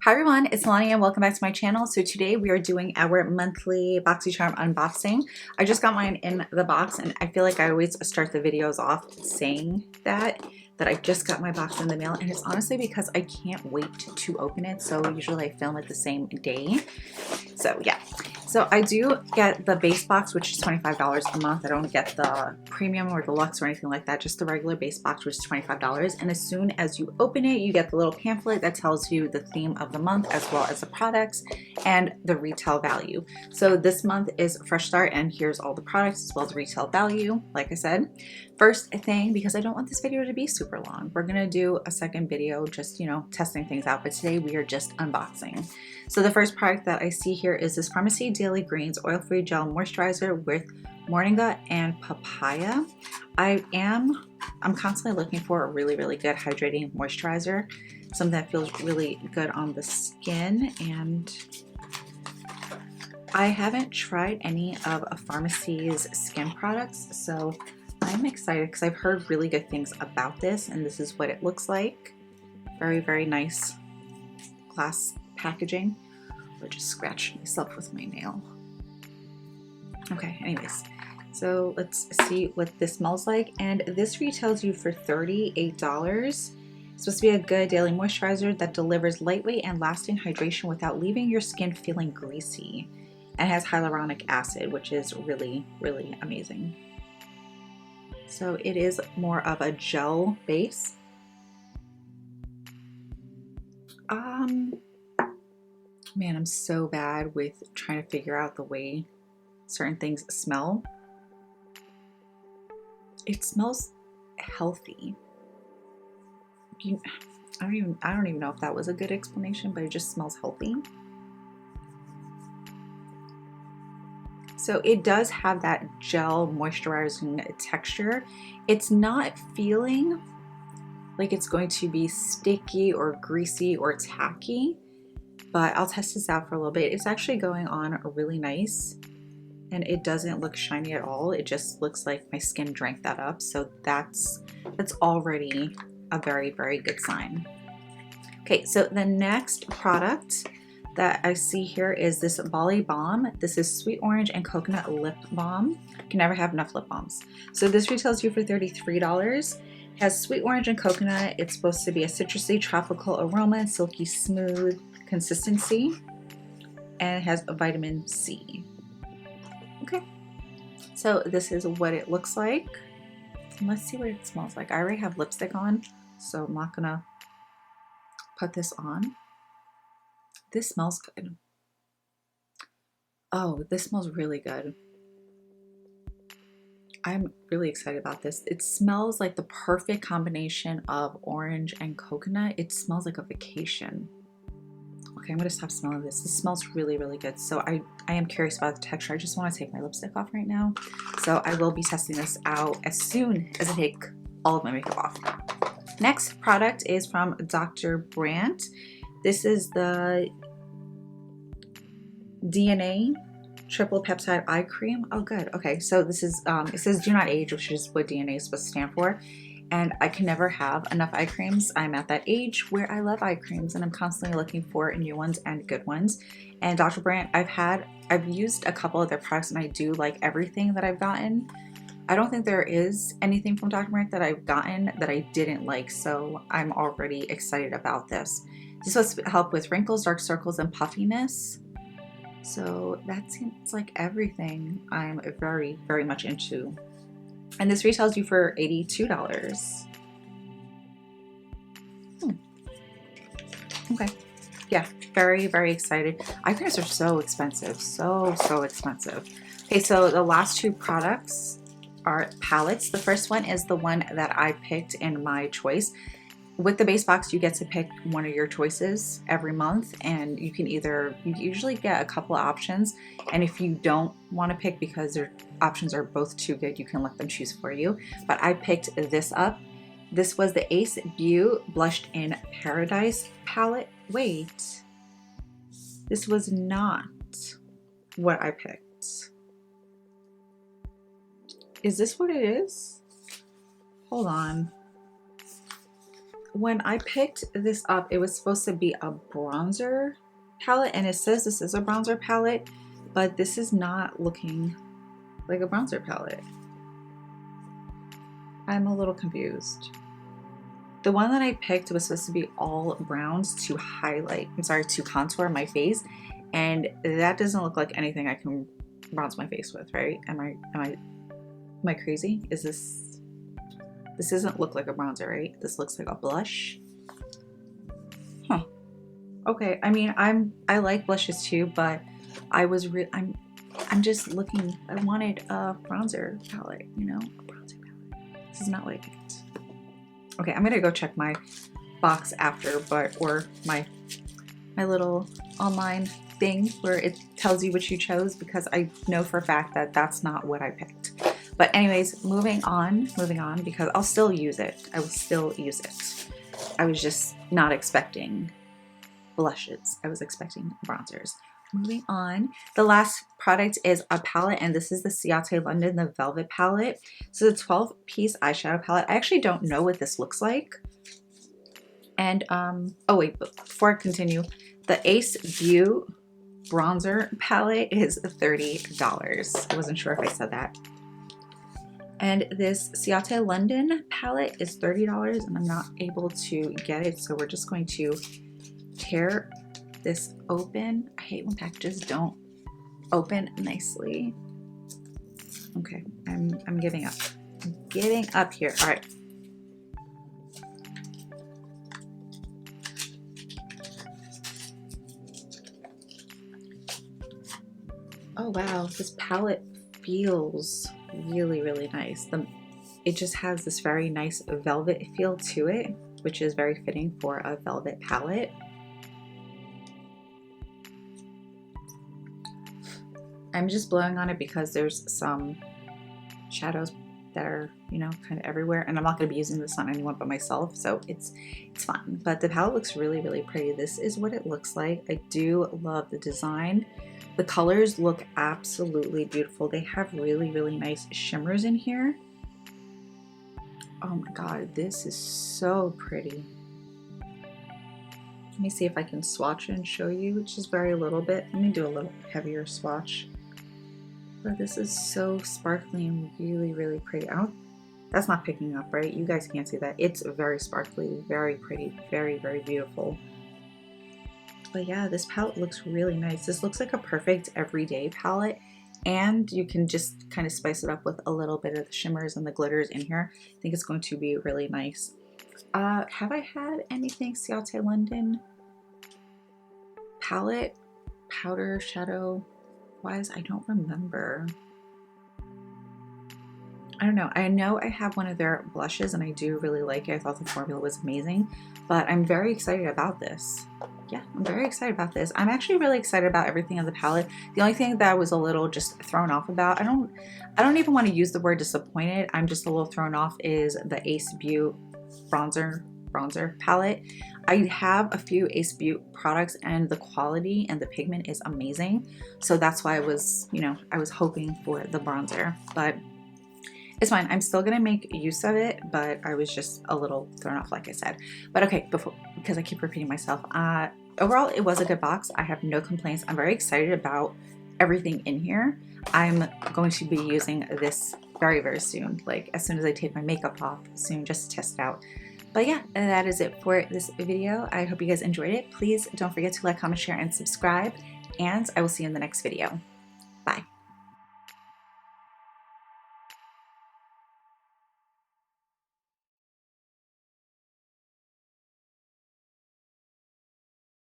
Hi everyone, it's Nalanie and welcome back to my channel. So today we are doing our monthly Boxycharm unboxing. I just got mine in the box and I feel like I always start the videos off saying that I just got my box in the mail, and it's honestly because I can't wait to open it. So usually I film it the same day. So yeah. So I do get the base box, which is $25 a month. I don't get the premium or deluxe or anything like that, just the regular base box, which is $25. And as soon as you open it, you get the little pamphlet that tells you the theme of the month, as well as the products and the retail value. So this month is Fresh Start, and here's all the products as well as retail value, like I said. First thing, because I don't want this video to be super long, we're gonna do a second video just, testing things out, but today we are just unboxing. So the first product that I see here is this Pharmacy Daily Greens Oil-Free Gel Moisturizer with moringa and papaya. I'm constantly looking for a really good hydrating moisturizer, something that feels really good on the skin, and I haven't tried any of a pharmacy's skin products, so I'm excited because I've heard really good things about this, and this is what it looks like. Very nice glass packaging. Or just scratch myself with my nail. Okay, anyways, so let's see what this smells like. And this retails you for $38. It's supposed to be a good daily moisturizer that delivers lightweight and lasting hydration without leaving your skin feeling greasy. And has hyaluronic acid, which is really amazing. So it is more of a gel base. Man, I'm so bad with trying to figure out the way certain things smell. It smells healthy. I don't even know if that was a good explanation, but it just smells healthy. So it does have that gel moisturizing texture. It's not feeling like it's going to be sticky or greasy or tacky, but I'll test this out for a little bit. It's actually going on really nice, and it doesn't look shiny at all. It just looks like my skin drank that up. So that's already a very good sign. Okay, so the next product that I see here is this Bali Balm. This is sweet orange and coconut lip balm. You can never have enough lip balms. So this retails you for $33. Has sweet orange and coconut. It's supposed to be a citrusy tropical aroma and silky smooth consistency, and it has a vitamin C. Okay, so this is what it looks like. And let's see what it smells like. I already have lipstick on, so I'm not gonna put this on. This smells good. Oh, this smells really good. I'm really excited about this. It smells like the perfect combination of orange and coconut. It smells like a vacation. Okay, I'm gonna stop smelling this. This smells really good. So I am curious about the texture. I just want to take my lipstick off right now. So I will be testing this out as soon as I take all of my makeup off. Next product is from Dr. Brandt. This is the DNA triple peptide eye cream. Oh good. Okay, so this is it says do not age, which is what DNA is supposed to stand for. And I can never have enough eye creams. I'm at that age where I love eye creams, and I'm constantly looking for new ones and good ones. And Dr. Brandt, I've used a couple of their products, and I do like everything that I've gotten. I don't think there is anything from Dr. Brandt that I've gotten that I didn't like, so I'm already excited about this. This is supposed to help with wrinkles, dark circles, and puffiness. So that seems like everything I'm very much into. And this retails you for $82. Okay, yeah, very excited. Eye creams are so expensive, so expensive. Okay, so the last two products are palettes. The first one is the one that I picked in my choice. With the base box, you get to pick one of your choices every month, and you usually get a couple of options. And if you don't want to pick because their options are both too good, you can let them choose for you. But I picked this up. This was the Ace Beau Blushed in Paradise palette. Wait, this was not what I picked. Is this what it is? Hold on. when I picked this up, it was supposed to be a bronzer palette, and it says this is a bronzer palette, but this is not looking like a bronzer palette. I'm a little confused. The one that I picked was supposed to be all browns to highlight, to contour my face, and that doesn't look like anything I can bronze my face with, right? Am I crazy? Is this doesn't look like a bronzer, right? This looks like a blush. Huh. Okay, I mean, I like blushes too, but I'm just looking, I wanted a bronzer palette, you know, a bronzer palette. This is not what I picked. Okay, I'm gonna go check my box after, or my little online thing where it tells you what you chose, because I know for a fact that that's not what I picked. But anyways, moving on, because I'll still use it. I will still use it. I was just not expecting blushes. I was expecting bronzers. Moving on, the last product is a palette, and this is the Ciate London, the Velvet palette. So the 12-piece eyeshadow palette. I actually don't know what this looks like. And oh wait, before I continue, the Ace Beauty bronzer palette is $30. I wasn't sure if I said that. And this Ciate London palette is $30, and I'm not able to get it, so we're just going to tear this open. I hate when packages don't open nicely. Okay, I'm giving up. I'm giving up here. All right. Oh wow, this palette feels really, really nice. It just has this very nice velvet feel to it, which is very fitting for a velvet palette. I'm just blowing on it because there's some shadows that are, you know, kind of everywhere, and I'm not going to be using this on anyone but myself, so it's fun. But the palette looks really, really pretty. This is what it looks like. I do love the design. The colors look absolutely beautiful. They have really, really nice shimmers in here. Oh my god, this is so pretty. Let me see if I can swatch and show you, just very little bit. Let me do a little heavier swatch. But this is so sparkly and really, really pretty. That's not picking up, right? You guys can't see that. It's very sparkly, very pretty, very, very beautiful. But yeah, this palette looks really nice. This looks like a perfect everyday palette, and you can just kind of spice it up with a little bit of the shimmers and the glitters in here. I think it's going to be really nice. Have I had anything Ciate London palette, powder, shadow wise? I don't remember. I don't know. I know I have one of their blushes and I do really like it. I thought the formula was amazing, but I'm very excited about this. Yeah, I'm very excited about this. I'm actually really excited about everything on the palette. The only thing that I was a little just thrown off about, I don't even want to use the word disappointed. I'm just a little thrown off, is the Ace Beauty bronzer palette. I have a few Ace Beauty products and the quality and the pigment is amazing. So that's why I was, you know, I was hoping for the bronzer, but it's fine. I'm still gonna make use of it, but I was just a little thrown off, like I said. But okay, because I keep repeating myself, overall it was a good box. I have no complaints. I'm very excited about everything in here. I'm going to be using this very, very soon, like as soon as I take my makeup off soon, just to test it out. But yeah, that is it for this video. I hope you guys enjoyed it. Please don't forget to like, comment, share, and subscribe, and I will see you in the next video.